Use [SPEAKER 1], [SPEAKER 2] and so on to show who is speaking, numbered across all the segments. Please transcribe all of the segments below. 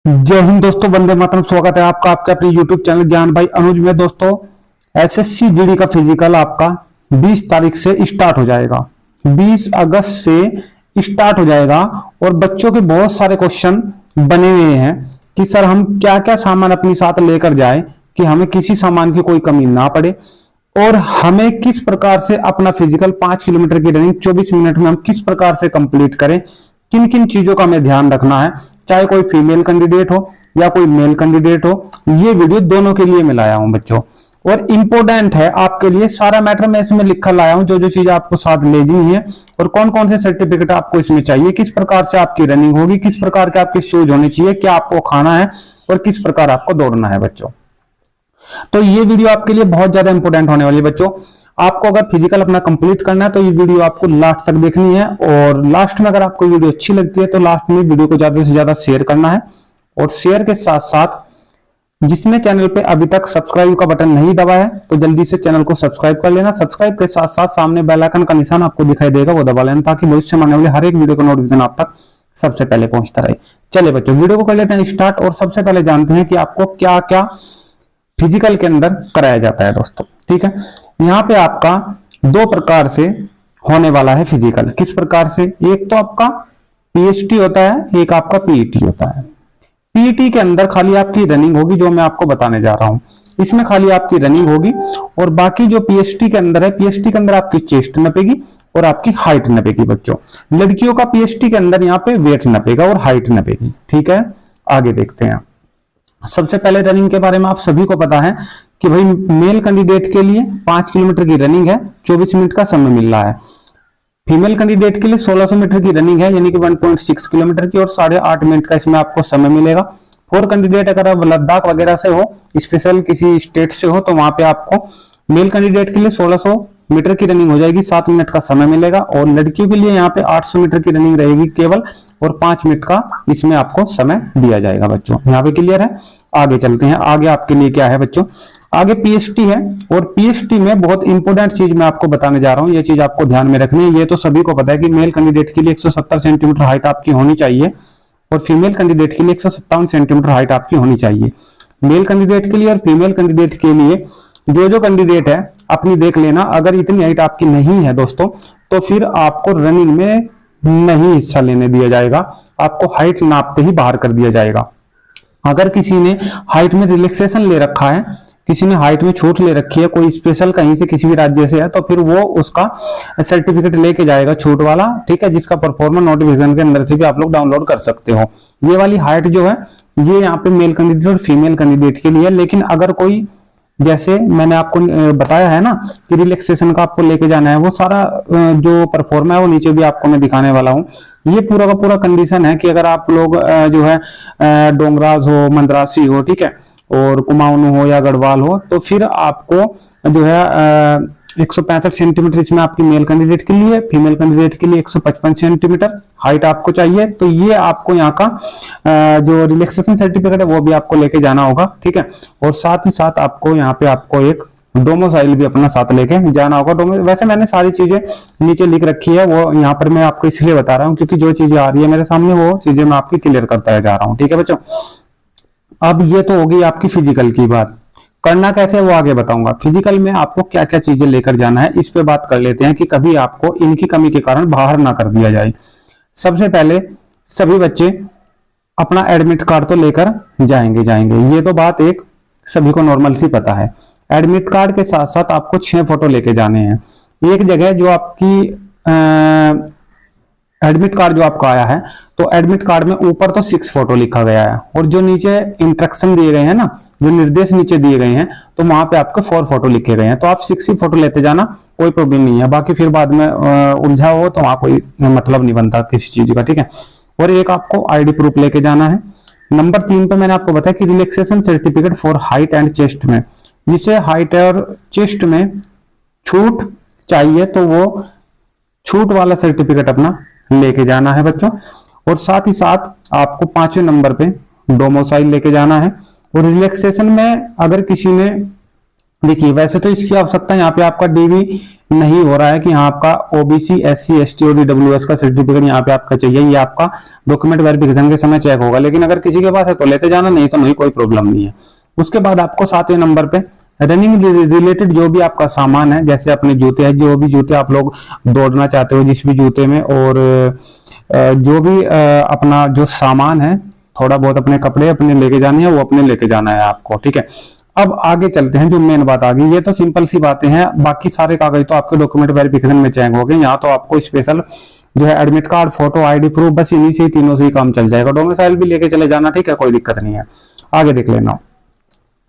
[SPEAKER 1] जय हिंद दोस्तों, वंदे मातरम। स्वागत है आपका आपके अपने यूट्यूब चैनल ज्ञान भाई अनुज में। दोस्तों, एसएससी जीडी का फिजिकल आपका 20 तारीख से स्टार्ट हो जाएगा। 20 अगस्त से स्टार्ट हो जाएगा और बच्चों के बहुत सारे क्वेश्चन बने हुए हैं कि सर हम क्या क्या सामान अपने साथ लेकर जाए कि हमें किसी सामान की कोई कमी ना पड़े, और हमें किस प्रकार से अपना फिजिकल 5 किलोमीटर की रनिंग 24 मिनट में हम किस प्रकार से कंप्लीट करें, किन किन चीजों का हमें ध्यान रखना है, चाहे कोई फीमेल कैंडिडेट हो या कोई मेल कैंडिडेट हो। ये वीडियो दोनों के लिए मैं लाया हूं बच्चों, और इंपॉर्टेंट है आपके लिए। सारा मैटर मैं इसमें लिखकर लाया हूं, जो जो चीज आपको साथ ले जानी है और कौन कौन से सर्टिफिकेट आपको इसमें चाहिए, किस प्रकार से आपकी रनिंग होगी, किस प्रकार के आपके शूज होने चाहिए, क्या आपको खाना है और किस प्रकार आपको दौड़ना है बच्चों। तो ये वीडियो आपके लिए बहुत ज्यादा इंपॉर्टेंट होने वाली है बच्चों। आपको अगर फिजिकल अपना कंप्लीट करना है तो ये वीडियो आपको लास्ट तक देखनी है, और लास्ट में अगर आपको वीडियो अच्छी लगती है तो लास्ट में वीडियो को ज्यादा से ज्यादा शेयर करना है। और शेयर के साथ साथ जिसने चैनल पे अभी तक सब्सक्राइब का बटन नहीं दबा है तो जल्दी से चैनल को सब्सक्राइब कर लेना। सब्सक्राइब के साथ साथ सामने बेल आइकन का निशान आपको दिखाई देगा, वो दबा लेना, ताकि भविष्य में आने वाले हर एक वीडियो का नोटिफिकेशन आप तक सबसे पहले पहुंचता रहे। चलिए बच्चों, वीडियो को कर लेते हैं स्टार्ट, और सबसे पहले जानते हैं कि आपको क्या क्या फिजिकल के अंदर कराया जाता है दोस्तों। ठीक है, यहाँ पे आपका दो प्रकार से होने वाला है फिजिकल। किस प्रकार से? एक तो आपका पीएचटी होता है, एक आपका पीईटी होता है। पीईटी के अंदर खाली आपकी रनिंग होगी, जो मैं आपको बताने जा रहा हूं। इसमें खाली आपकी रनिंग होगी, और बाकी जो पीएचटी के अंदर है, पीएचटी के अंदर आपकी चेस्ट नपेगी और आपकी हाइट नपेगी बच्चों। लड़कियों का पीएचटी के अंदर यहाँ पे वेट नपेगा और हाइट नपेगी। ठीक है, आगे देखते हैं। सबसे पहले रनिंग के बारे में आप सभी को पता है कि भाई मेल कैंडिडेट के लिए 5 किलोमीटर की रनिंग है, 24 मिनट का समय मिल रहा है। फीमेल कैंडिडेट के लिए 1600 मीटर की रनिंग है, यानी कि 1.6 किलोमीटर की, और 8.5 मिनट का इसमें आपको समय मिलेगा। फोर कैंडिडेट अगर आप लद्दाख वगैरह से हो, स्पेशल किसी स्टेट से हो, तो वहां पे आपको मेल कैंडिडेट के लिए 1600 मीटर की रनिंग हो जाएगी, 7 मिनट का समय मिलेगा। और लड़कियों के लिए यहाँ पे 800 मीटर की रनिंग रहेगी केवल, और 5 मिनट का इसमें आपको समय दिया जाएगा बच्चों। यहाँ पे क्लियर है? आगे चलते हैं। आगे आपके लिए क्या है बच्चों? आगे पीएचटी है, और पीएचटी में बहुत इंपॉर्टेंट चीज मैं आपको बताने जा रहा हूँ। ये चीज आपको ध्यान में रखनी है। ये तो सभी को पता है कि मेल कैंडिडेट के लिए 170 सेंटीमीटर हाइट आपकी होनी चाहिए, और फीमेल कैंडिडेट के लिए 157 सेंटीमीटर हाइट आपकी होनी चाहिए। मेल कैंडिडेट के लिए और फीमेल कैंडिडेट के लिए जो कैंडिडेट है अपनी देख लेना। अगर इतनी हाइट आपकी नहीं है दोस्तों, तो फिर आपको रनिंग में नहीं हिस्सा लेने दिया जाएगा, आपको हाइट नापते ही बाहर कर दिया जाएगा। अगर किसी ने हाइट में रिलैक्सेशन ले रखा है, किसी ने हाइट में छूट ले रखी है, कोई स्पेशल कहीं से किसी भी राज्य से है, तो फिर वो उसका सर्टिफिकेट लेके जाएगा छूट वाला। ठीक है, जिसका परफॉर्मेंस नोटिफिकेशन के अंदर से भी आप लोग डाउनलोड कर सकते हो। ये वाली हाइट जो है ये यहाँ पे मेल कैंडिडेट और फीमेल कैंडिडेट के लिए। लेकिन अगर कोई, जैसे मैंने आपको बताया है ना कि रिलैक्सेशन का आपको लेके जाना है, वो सारा जो परफॉर्म है वो नीचे भी आपको मैं दिखाने वाला हूँ। ये पूरा का पूरा कंडीशन है कि अगर आप लोग जो है डोंगराज हो, मंदरासी हो, ठीक है, और कुमाऊनी हो या गढ़वाल हो, तो फिर आपको जो है 165 सेंटीमीटर इसमें आपकी मेल कैंडिडेट के लिए, फीमेल कैंडिडेट के लिए 155 सेंटीमीटर हाइट आपको चाहिए। तो ये आपको यहाँ का जो रिलैक्सेशन सर्टिफिकेट है वो भी आपको लेके जाना होगा। ठीक है, और साथ ही साथ आपको यहाँ पे आपको एक डोमोसाइल भी अपना साथ लेके जाना होगा। वैसे मैंने सारी चीजें नीचे लिख रखी है, वो यहाँ पर मैं आपको इसलिए बता रहा हूँ क्योंकि जो चीजें आ रही है मेरे सामने वो चीजें मैं आपकी क्लियर करता जा रहा हूँ। ठीक है बच्चों, अब ये तो होगी आपकी फिजिकल की बात। करना कैसे वो आगे बताऊंगा। फिजिकल में आपको क्या क्या चीजें लेकर जाना है इस पे बात कर लेते हैं कि कभी आपको इनकी कमी के कारण बाहर ना कर दिया जाए। सबसे पहले सभी बच्चे अपना एडमिट कार्ड तो लेकर जाएंगे, ये तो बात एक सभी को नॉर्मल सी पता है। एडमिट कार्ड के साथ साथ आपको 6 फोटो लेके जाने हैं। एक जगह जो आपकी एडमिट कार्ड जो आपका आया है, तो एडमिट कार्ड में ऊपर तो 6 फोटो लिखा गया है, और जो नीचे इंस्ट्रक्शन दिए गए हैं ना, जो निर्देश नीचे दिए गए हैं, तो वहां पे आपके 4 फोटो लिखे गए हैं। तो आप 6 ही फोटो लेते जाना, कोई प्रॉब्लम नहीं है। बाकी फिर बाद में उलझा हो तो वहां कोई मतलब नहीं बनता किसी चीज का। ठीक है, और एक आपको आईडी प्रूफ लेके जाना है। नंबर 3 पे मैंने आपको बताया कि relaxation certificate for height and chest में, जिसे हाइट और चेस्ट में छूट चाहिए तो वो छूट वाला सर्टिफिकेट अपना लेके जाना है बच्चों। और साथ ही साथ आपको 5वें नंबर पे डोमोसाइल लेके जाना है। और रिलैक्सेशन में अगर किसी ने देखिए वैसे तो इसकी आवश्यकता यहाँ पे आपका डीवी नहीं हो रहा है कि यहाँ आपका ओबीसी एससी एसटी और ईडब्ल्यूएस का सर्टिफिकेट यहाँ पे आपका चाहिए, ये आपका डॉक्यूमेंट वेरिफिकेशन के समय चेक होगा। लेकिन अगर किसी के पास है तो लेते जाना, नहीं तो नहीं, कोई प्रॉब्लम नहीं है। उसके बाद आपको 7वें नंबर पे रनिंग रिलेटेड जो भी आपका सामान है, जैसे अपने जूते हैं, जो भी जूते आप लोग दौड़ना चाहते हो जिस भी जूते में, और जो भी अपना जो सामान है, थोड़ा बहुत अपने कपड़े अपने लेके जाने हैं, वो अपने लेके जाना है आपको, ठीक है। अब आगे चलते हैं, जो मेन बात आ गई, ये तो सिंपल सी बातें हैं, बाकी सारे कागज तो आपके डॉक्यूमेंट वेरिफिकेशन में चेक हो गए। यहाँ तो आपको स्पेशल जो है admit card, photo, ID proof, बस इन्हीं से ही तीनों से ही काम चल जाएगा। डोमिसाइल भी लेके चले जाना, ठीक है, कोई दिक्कत नहीं है। आगे देख लेना।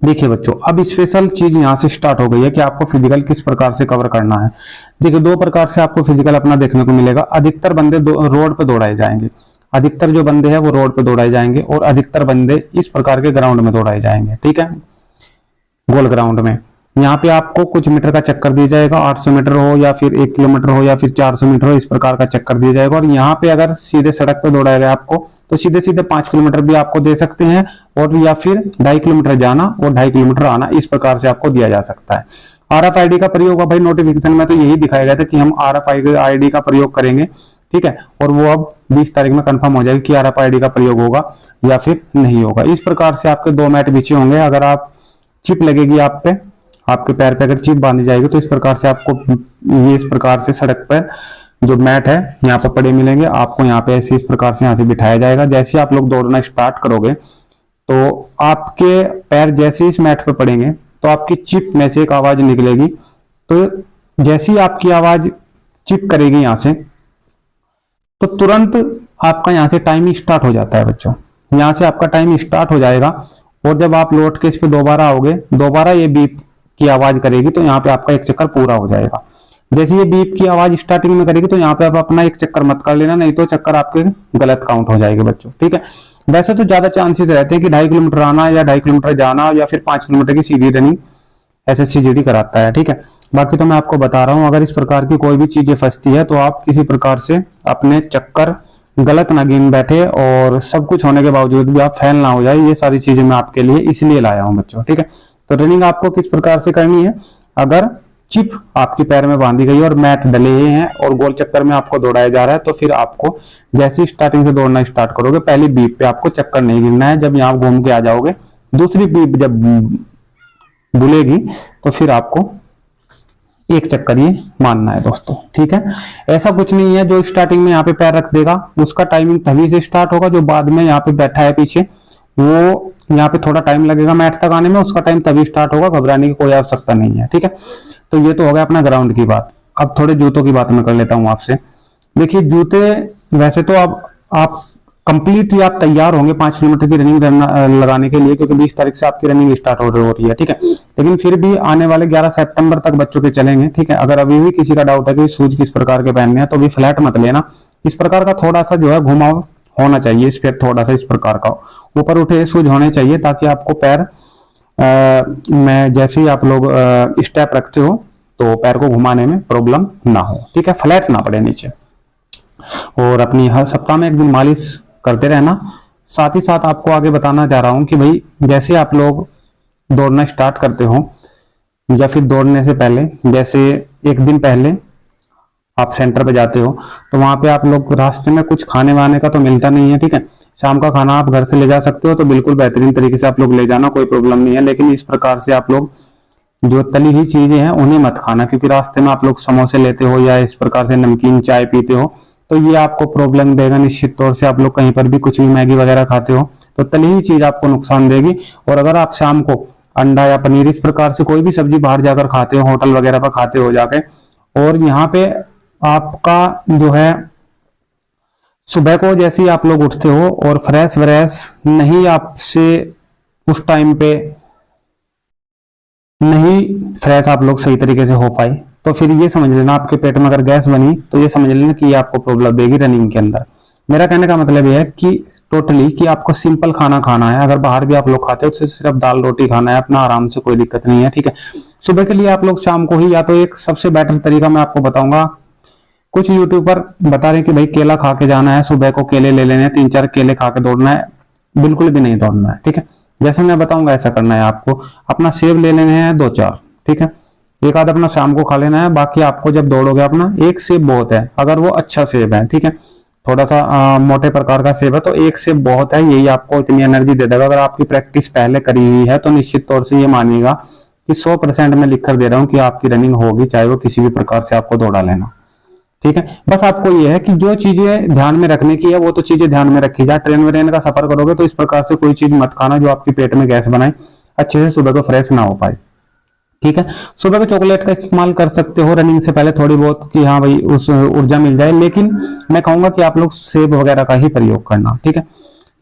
[SPEAKER 1] देखिए बच्चों, अब स्पेशल चीज यहाँ से स्टार्ट हो गई है कि आपको फिजिकल किस प्रकार से कवर करना है। देखिए 2 प्रकार से आपको फिजिकल अपना देखने को मिलेगा। अधिकतर बंदे रोड पे दौड़ाए जाएंगे, अधिकतर जो बंदे हैं वो रोड पे दौड़ाए जाएंगे, और अधिकतर बंदे इस प्रकार के ग्राउंड में दौड़ाए जाएंगे, ठीक है, गोल ग्राउंड में। यहाँ पे आपको कुछ मीटर का चक्कर दिया जाएगा, 800 मीटर हो या फिर 1 किलोमीटर हो या फिर 400 मीटर हो, इस प्रकार का चक्कर दिया जाएगा। और यहाँ पे अगर सीधे सड़क पे दौड़ाया गया आपको, तो सीधे सीधे 5 किलोमीटर भी आपको दे सकते हैं, और या फिर 2.5 किलोमीटर जाना और 2.5 किलोमीटर आना, इस प्रकार से आपको दिया जा सकता है। RFID का प्रयोग भाई नोटिफिकेशन में तो यही दिखाया गया था कि हम RFID का प्रयोग करेंगे, ठीक है, और वो अब 20 तारीख में कंफर्म हो जाएगा कि RFID का प्रयोग होगा या फिर नहीं होगा। इस प्रकार से आपके 2 मैट बिछे होंगे। अगर आप चिप लगेगी आप पे, आपके पैर पे अगर चिप बांधी जाएगी, तो इस प्रकार से आपको ये इस प्रकार से सड़क पर जो मैट है यहाँ पर पड़े मिलेंगे आपको। यहाँ पे ऐसे इस प्रकार से यहाँ से बिठाया जाएगा। जैसे आप लोग दौड़ना स्टार्ट करोगे, तो आपके पैर जैसे इस मैट पे पड़ेंगे, तो आपकी चिप में से एक आवाज निकलेगी। तो जैसे ही आपकी आवाज चिप करेगी यहाँ से, तो तुरंत आपका यहाँ से टाइम स्टार्ट हो जाता है बच्चों। यहाँ से आपका टाइम स्टार्ट हो जाएगा, और जब आप लौट के इस पे दोबारा आओगे, दोबारा ये बीप की आवाज करेगी, तो यहाँ पे आपका 1 चक्कर पूरा हो जाएगा। जैसे ये बीप की आवाज स्टार्टिंग में करेगी, तो यहाँ पे आप अपना 1 चक्कर मत कर लेना, नहीं तो चक्कर आपके गलत काउंट हो जाएंगे बच्चों, ठीक है। वैसे तो ज्यादा चांसेस रहते हैं कि 2.5 किलोमीटर आना या 2.5 किलोमीटर जाना, या फिर 5 किलोमीटर की सीधी रनिंग SSC GD कराता है, ठीक है। बाकी तो मैं आपको बता रहा हूँ, अगर इस प्रकार की कोई भी चीजें फंसती है, तो आप किसी प्रकार से अपने चक्कर गलत ना गिन बैठे, और सब कुछ होने के बावजूद भी आप फेल ना हो जाए। ये सारी चीजें मैं आपके लिए इसलिए लाया हूं बच्चों, ठीक है। तो रनिंग आपको किस प्रकार से करनी है, अगर चिप आपके पैर में बांधी गई और मैट डले हुए हैं और गोल चक्कर में आपको दौड़ाया जा रहा है, तो फिर आपको जैसे स्टार्टिंग से दौड़ना स्टार्ट करोगे, पहली बीप पे आपको चक्कर नहीं गिनना है। जब यहाँ घूम के आ जाओगे, दूसरी बीप जब बुलेगी, तो फिर आपको 1 चक्कर ये मानना है दोस्तों, ठीक है। ऐसा कुछ नहीं है जो स्टार्टिंग में यहाँ पे पैर रख देगा उसका टाइमिंग तभी से स्टार्ट होगा, जो बाद में यहाँ पे बैठा है पीछे, वो यहाँ पे थोड़ा टाइम लगेगा मैट तक आने में, उसका टाइम तभी स्टार्ट होगा, घबराने की कोई आवश्यकता नहीं है, ठीक है। तो ये तो हो गया अपना ग्राउंड की बात। अब थोड़े जूतों की बात मैं कर लेता हूँ आपसे। देखिए जूते वैसे तो अब आप कंप्लीटली आप तैयार होंगे 5 किलोमीटर की रनिंग लगाने के लिए, क्योंकि 20 तारीख से आपकी रनिंग स्टार्ट हो रही है, ठीक है। लेकिन फिर भी आने वाले 11 सितंबर तक बच्चों के चलेंगे, ठीक है। अगर अभी भी किसी का डाउट है कि शूज किस प्रकार के पहनने हैं, तो भी फ्लैट मत लेना। इस प्रकार का थोड़ा सा जो है घुमाव होना चाहिए, इस पर थोड़ा सा इस प्रकार का ऊपर उठे शूज होने चाहिए, ताकि आपको पैर में जैसे ही आप लोग स्टेप रखते हो, तो पैर को घुमाने में प्रॉब्लम ना हो, ठीक है, फ्लैट ना पड़े नीचे। और अपनी हर सप्ताह में 1 दिन मालिश करते रहना। साथ ही साथ आपको आगे बताना चाह रहा हूं कि भाई जैसे आप लोग दौड़ना स्टार्ट करते हो, या फिर दौड़ने से पहले, जैसे 1 दिन पहले आप सेंटर पे जाते हो, तो वहां पे आप लोग रास्ते में कुछ खाने वाने का तो मिलता नहीं है, ठीक है। शाम का खाना आप घर से ले जा सकते हो, तो बिल्कुल बेहतरीन तरीके से आप लोग ले जाना, कोई प्रॉब्लम नहीं है। लेकिन इस प्रकार से आप लोग जो तली हुई चीजें हैं उन्हें मत खाना, क्योंकि रास्ते में आप लोग समोसे लेते हो या इस प्रकार से नमकीन चाय पीते हो, तो ये आपको प्रॉब्लम देगा निश्चित तौर से। आप लोग कहीं पर भी कुछ भी मैगी वगैरह खाते हो, तो तली हुई चीज आपको नुकसान देगी। और अगर आप शाम को अंडा या पनीर इस प्रकार से कोई भी सब्जी बाहर जाकर खाते हो, होटल वगैरह पर खाते हो जाके, और यहाँ पे आपका जो है सुबह को जैसे ही आप लोग उठते हो और फ्रेश व्रेश नहीं आपसे उस टाइम पे नहीं फ्रेश आप लोग सही तरीके से हो पाए, तो फिर ये समझ लेना आपके पेट में अगर गैस बनी, तो ये समझ लेना कि ये आपको प्रॉब्लम देगी रनिंग के अंदर। मेरा कहने का मतलब ये है कि टोटली कि आपको सिंपल खाना खाना है। अगर बाहर भी आप लोग खाते हो तो सिर्फ दाल रोटी खाना है अपना, आराम से, कोई दिक्कत नहीं है, ठीक है। सुबह के लिए आप लोग शाम को ही, या तो एक सबसे बेटर तरीका मैं आपको बताऊंगा, कुछ यूट्यूबर बता रहे हैं कि भाई केला खा के जाना है, सुबह को केले ले लेने हैं, 3-4 केले खा के दौड़ना है। बिल्कुल भी नहीं दौड़ना है, ठीक है। जैसे मैं बताऊंगा ऐसा करना है आपको। अपना सेब ले लेने हैं 2-4, ठीक है। एक आध अपना शाम को खा लेना है, बाकी आपको जब दौड़ोगे अपना एक सेब बहुत है, अगर वो अच्छा सेब है, ठीक है, थोड़ा सा मोटे प्रकार का सेब है तो एक सेब बहुत है, यही आपको इतनी एनर्जी दे देगा। अगर आपकी प्रैक्टिस पहले करी हुई है तो निश्चित तौर से ये मानिएगा कि 100% मैं लिख कर दे रहा हूं कि आपकी रनिंग होगी, चाहे वो किसी भी प्रकार से आपको दौड़ा लेना, ठीक है। बस आपको ये है कि जो चीजें ध्यान में रखने की है वो तो चीजें ध्यान में रखी जाए। ट्रेन व्रेन का सफर करोगे तो इस प्रकार से कोई चीज मत खाना जो आपके पेट में गैस बनाए, अच्छे से सुबह को फ्रेश ना हो पाए, ठीक है। सुबह को चॉकलेट का इस्तेमाल कर सकते हो रनिंग से पहले थोड़ी बहुत, कि हाँ भाई उस ऊर्जा मिल जाए, लेकिन मैं कहूंगा कि आप लोग सेब वगैरह का ही प्रयोग करना, ठीक है।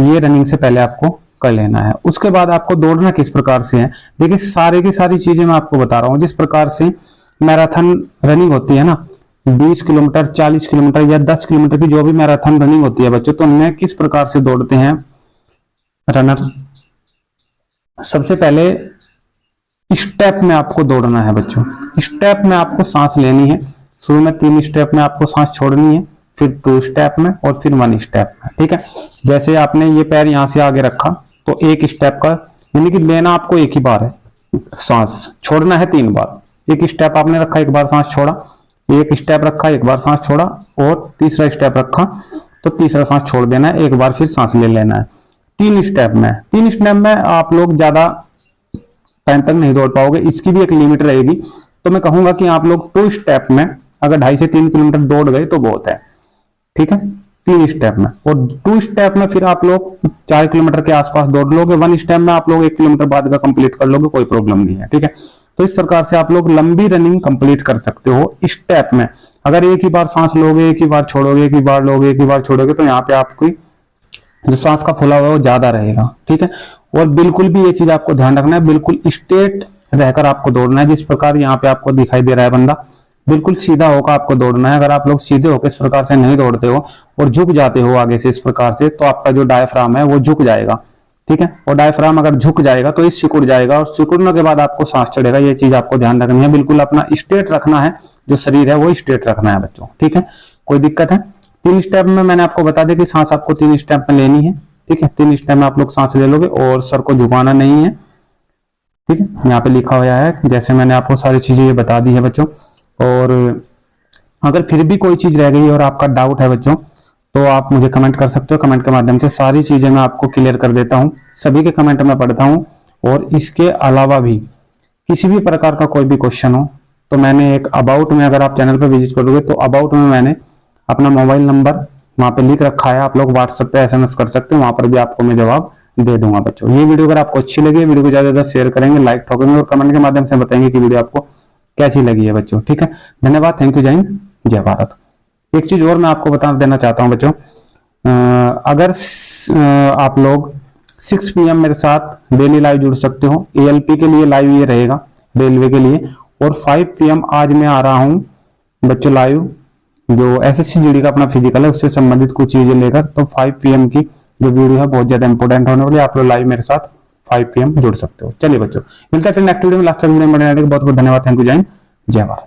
[SPEAKER 1] ये रनिंग से पहले आपको कर लेना है। उसके बाद आपको दौड़ना किस प्रकार से है, देखिए सारी की सारी चीजें मैं आपको बता रहा हूँ। जिस प्रकार से मैराथन रनिंग होती है ना, 20 किलोमीटर, 40 किलोमीटर या 10 किलोमीटर की जो भी मैराथन रनिंग होती है बच्चों, तो उनमें किस प्रकार से दौड़ते हैं रनर। सबसे पहले स्टेप में आपको दौड़ना है बच्चों। स्टेप में आपको सांस लेनी है, शुरू में 3 स्टेप में आपको सांस छोड़नी है, फिर 2 स्टेप में और फिर 1 स्टेप में, ठीक है। जैसे आपने ये पैर यहां से आगे रखा तो 1 स्टेप का, यानी कि लेना आपको एक ही बार है सांस, छोड़ना है 3 बार। 1 स्टेप आपने रखा, 1 बार सांस छोड़ा, 1 स्टेप रखा, 1 बार सांस छोड़ा, और तीसरा स्टेप रखा तो तीसरा सांस छोड़ देना है, 1 बार फिर सांस ले लेना है। 3 स्टेप में आप लोग ज्यादा टाइम तक नहीं दौड़ पाओगे, इसकी भी एक लिमिट रहेगी। तो मैं कहूंगा कि आप लोग 2 स्टेप में अगर 2.5 से 3 किलोमीटर दौड़ गए तो बहुत है, ठीक है, 3 स्टेप में। और 2 स्टेप में फिर आप लोग 4 किलोमीटर के आसपास दौड़ लोगे। 1 स्टेप में आप लोग 1 किलोमीटर बाद का कंप्लीट कर लोगे, कोई प्रॉब्लम नहीं है, ठीक है। तो इस प्रकार से आप लोग लंबी रनिंग कंप्लीट कर सकते हो स्टेप में। अगर एक ही बार सांस लोगे, एक ही बार छोड़ोगे, एक ही बार लोगे, एक ही बार छोड़ोगे, तो यहाँ पे आपकी जो सांस का फुला हुआ है वो ज्यादा रहेगा, ठीक है। और बिल्कुल भी ये चीज आपको ध्यान रखना है, बिल्कुल स्ट्रेट रहकर आपको दौड़ना है। जिस प्रकार यहाँ पे आपको दिखाई दे रहा है बंदा, बिल्कुल सीधा होकर आपको दौड़ना है। अगर आप लोग सीधे होकर इस प्रकार से नहीं दौड़ते हो और झुक जाते हो आगे से इस प्रकार से, तो आपका जो डायफ्राम है वो झुक जाएगा, ठीक है। और डायफ्राम अगर झुक जाएगा तो ये सिकुड़ जाएगा, और सिकुड़ने के बाद आपको सांस चढ़ेगा। ये चीज आपको ध्यान रखनी है, बिल्कुल अपना स्ट्रेट रखना है, जो शरीर है वो स्ट्रेट रखना है बच्चों, ठीक है। कोई दिक्कत है? 3 स्टेप में मैंने आपको बता दिया कि सांस आपको 3 स्टेप में लेनी है, ठीक है। 3 स्टेप में आप लोग सांस ले लोगे और सर को झुकाना नहीं है, ठीक है। यहाँ पे लिखा हुआ है, जैसे मैंने आपको सारी चीजें ये बता दी है बच्चों। और अगर फिर भी कोई चीज रह गई और आपका डाउट है बच्चों, तो आप मुझे कमेंट कर सकते हो। कमेंट के माध्यम से सारी चीजें मैं आपको क्लियर कर देता हूँ, सभी के कमेंट मैं पढ़ता हूँ। और इसके अलावा भी किसी भी प्रकार का कोई भी क्वेश्चन हो तो मैंने एक अबाउट में, अगर आप चैनल पर विजिट करोगे तो अबाउट में मैंने अपना मोबाइल नंबर वहां पे लिख रखा है, आप लोग व्हाट्सएप पे SMS कर सकते हैं, वहां पर भी आपको मैं जवाब दे दूंगा बच्चों। ये वीडियो अगर आपको अच्छी लगी, वीडियो को ज्यादा शेयर करेंगे, लाइक ठोकेंगे और कमेंट के माध्यम से बताएंगे कि वीडियो आपको कैसी लगी है बच्चों, ठीक है। धन्यवाद, थैंक यू, जय हिंद, जय भारत। एक चीज और मैं आपको बता देना चाहता हूं बच्चों, अगर आप लोग 6 PM मेरे साथ डेली लाइव जुड़ सकते हो। ALP के लिए लाइव ये रहेगा, रेलवे के लिए। और 5 PM आज मैं आ रहा हूं बच्चों लाइव, जो SSC GD का अपना फिजिकल है उससे संबंधित कुछ चीजें लेकर। तो 5 PM की जो वीडियो है बहुत ज्यादा इंपॉर्टेंट होने वाली है, आप लोग लाइव मेरे साथ 5 PM जुड़ सकते हो। चलिए बच्चों, मिलते हैं फिर नेक्स्ट वीडियो में, लास्ट वीडियो में। बहुत बहुत धन्यवाद, थैंक यू, जय हिंद, जय भारत।